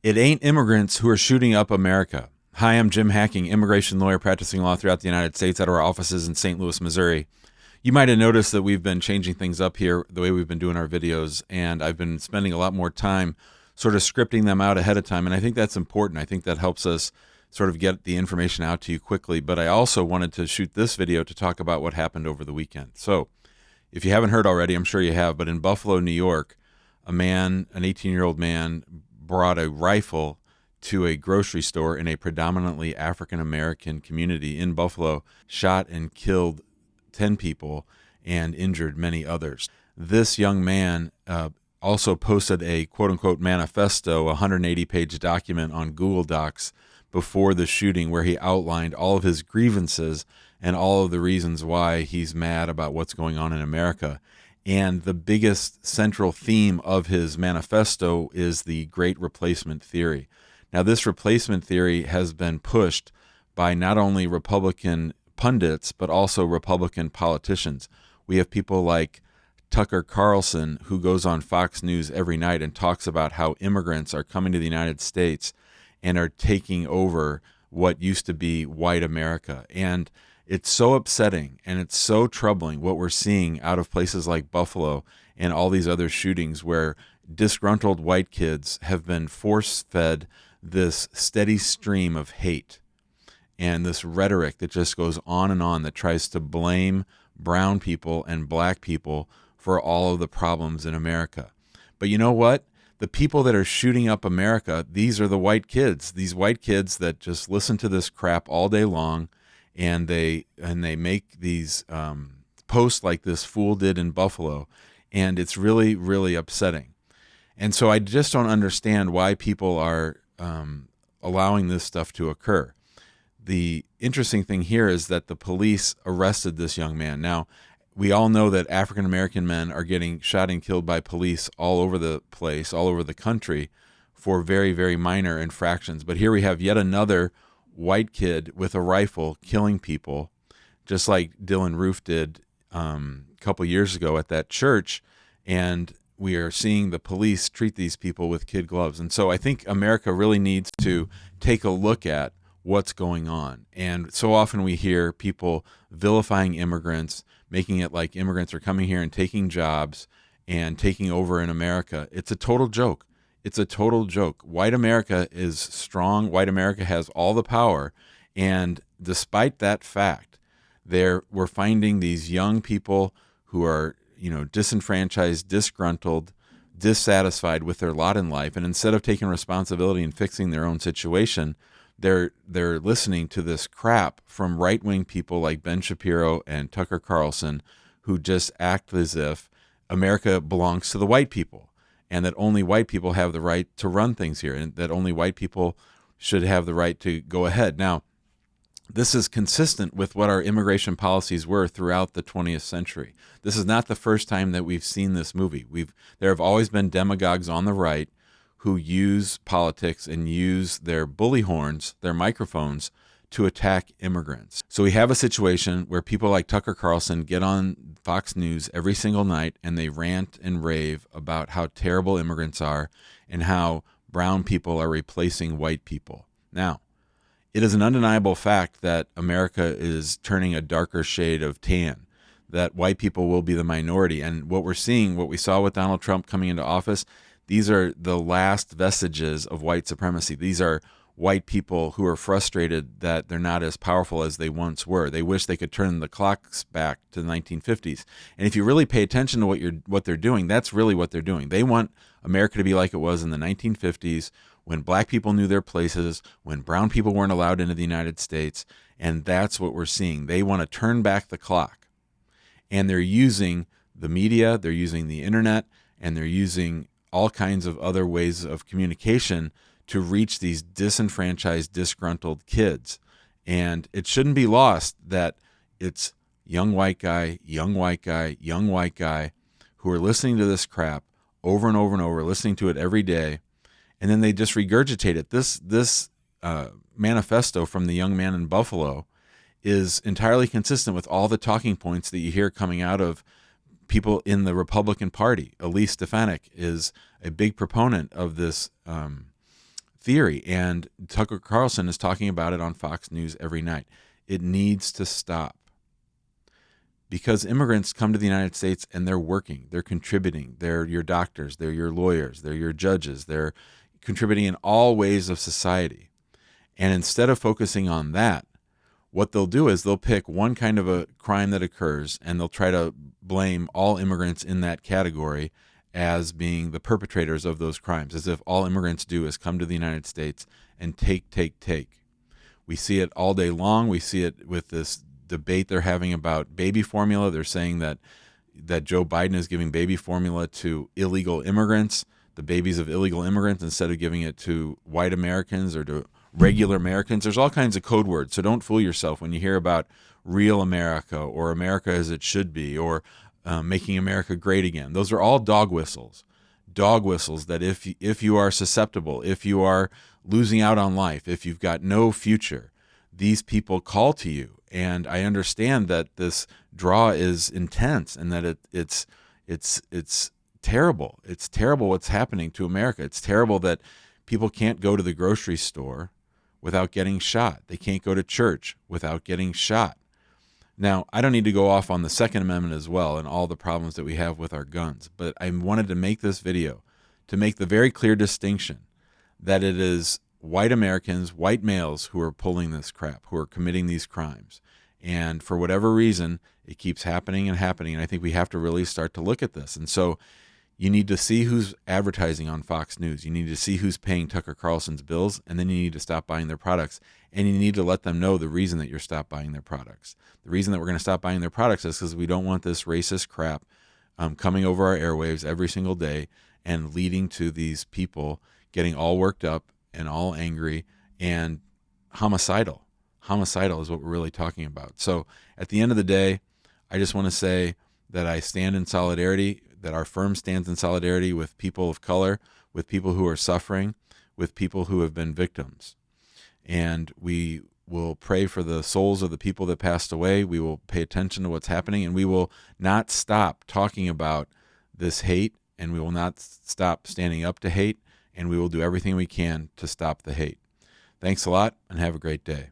It ain't immigrants who are shooting up America. Hi, I'm Jim Hacking, immigration lawyer practicing law throughout the United States at our offices in St. Louis, Missouri. You might have noticed that we've been changing things up here, the way we've been doing our videos, and I've been spending a lot more time sort of scripting them out ahead of time, and I think that's important. I think that helps us sort of get the information out to you quickly, but I also wanted to shoot this video to talk about what happened over the weekend. So, if you haven't heard already, I'm sure you have, but in Buffalo, New York, an 18-year-old man brought a rifle to a grocery store in a predominantly African-American community in Buffalo, shot and killed 10 people and injured many others. This young man also posted a quote-unquote manifesto, a 180-page document on Google Docs before the shooting where he outlined all of his grievances and all of the reasons why he's mad about what's going on in America. And the biggest central theme of his manifesto is the Great Replacement Theory. Now, this replacement theory has been pushed by not only Republican pundits, but also Republican politicians. We have people like Tucker Carlson, who goes on Fox News every night and talks about how immigrants are coming to the United States and are taking over what used to be white America. And it's so upsetting and it's so troubling what we're seeing out of places like Buffalo and all these other shootings where disgruntled white kids have been force-fed this steady stream of hate and this rhetoric that just goes on and on that tries to blame brown people and black people for all of the problems in America. But you know what? The people that are shooting up America, these are the white kids, these white kids that just listen to this crap all day long. And they make these posts like this fool did in Buffalo, and it's really, really upsetting. And so I just don't understand why people are allowing this stuff to occur. The interesting thing here is that the police arrested this young man. Now, we all know that African-American men are getting shot and killed by police all over the place, all over the country, for very, very minor infractions. But here we have yet another white kid with a rifle killing people, just like Dylan Roof did a couple years ago at that church. And we are seeing the police treat these people with kid gloves. And so I think America really needs to take a look at what's going on. And so often we hear people vilifying immigrants, making it like immigrants are coming here and taking jobs and taking over in America. It's a total joke. It's a total joke. White America is strong. White America has all the power. And despite that fact, we're finding these young people who are, disenfranchised, disgruntled, dissatisfied with their lot in life. And instead of taking responsibility and fixing their own situation, they're listening to this crap from right-wing people like Ben Shapiro and Tucker Carlson, who just act as if America belongs to the white people, and that only white people have the right to run things here, and that only white people should have the right to go ahead. Now, this is consistent with what our immigration policies were throughout the 20th century. This is not the first time that we've seen this movie. There have always been demagogues on the right who use politics and use their bully horns, their microphones, to attack immigrants. So we have a situation where people like Tucker Carlson get on Fox News every single night and they rant and rave about how terrible immigrants are and how brown people are replacing white people. Now, it is an undeniable fact that America is turning a darker shade of tan, that white people will be the minority. And what we're seeing, what we saw with Donald Trump coming into office, these are the last vestiges of white supremacy. These are white people who are frustrated that they're not as powerful as they once were. They wish they could turn the clocks back to the 1950s. And if you really pay attention to what they're doing, that's really what they're doing. They want America to be like it was in the 1950s, when black people knew their places, when brown people weren't allowed into the United States. And that's what we're seeing. They want to turn back the clock. And they're using the media, they're using the internet, and they're using all kinds of other ways of communication to reach these disenfranchised, disgruntled kids. And it shouldn't be lost that it's young white guy, young white guy, young white guy who are listening to this crap over and over and over, listening to it every day, and then they just regurgitate it. This manifesto from the young man in Buffalo is entirely consistent with all the talking points that you hear coming out of people in the Republican Party. Elise Stefanik is a big proponent of this theory. And Tucker Carlson is talking about it on Fox News every night. It needs to stop. Because immigrants come to the United States and they're working, they're contributing, they're your doctors, they're your lawyers, they're your judges, they're contributing in all ways of society. And instead of focusing on that, what they'll do is they'll pick one kind of a crime that occurs and they'll try to blame all immigrants in that category as being the perpetrators of those crimes, as if all immigrants do is come to the United States and take. We see it all day long. We see it with this debate they're having about baby formula. They're saying that Joe Biden is giving baby formula to illegal immigrants, the babies of illegal immigrants, instead of giving it to white Americans or to regular Americans. There's all kinds of code words, so don't fool yourself when you hear about real America or America as it should be or making America great again. Those are all dog whistles that if you are susceptible, if you are losing out on life, if you've got no future, these people call to you. And I understand that this draw is intense and that it's terrible. It's terrible what's happening to America. It's terrible that people can't go to the grocery store without getting shot. They can't go to church without getting shot. Now, I don't need to go off on the Second Amendment as well and all the problems that we have with our guns, but I wanted to make this video to make the very clear distinction that it is white Americans, white males who are pulling this crap, who are committing these crimes. And for whatever reason, it keeps happening and happening. And I think we have to really start to look at this. And so you need to see who's advertising on Fox News. You need to see who's paying Tucker Carlson's bills, and then you need to stop buying their products. And you need to let them know the reason that you're stopped buying their products. The reason that we're going to stop buying their products is because we don't want this racist crap coming over our airwaves every single day and leading to these people getting all worked up and all angry and homicidal. Homicidal is what we're really talking about. So at the end of the day, I just want to say that I stand in solidarity, that our firm stands in solidarity with people of color, with people who are suffering, with people who have been victims. And we will pray for the souls of the people that passed away. We will pay attention to what's happening, and we will not stop talking about this hate, and we will not stop standing up to hate, and we will do everything we can to stop the hate. Thanks a lot, and have a great day.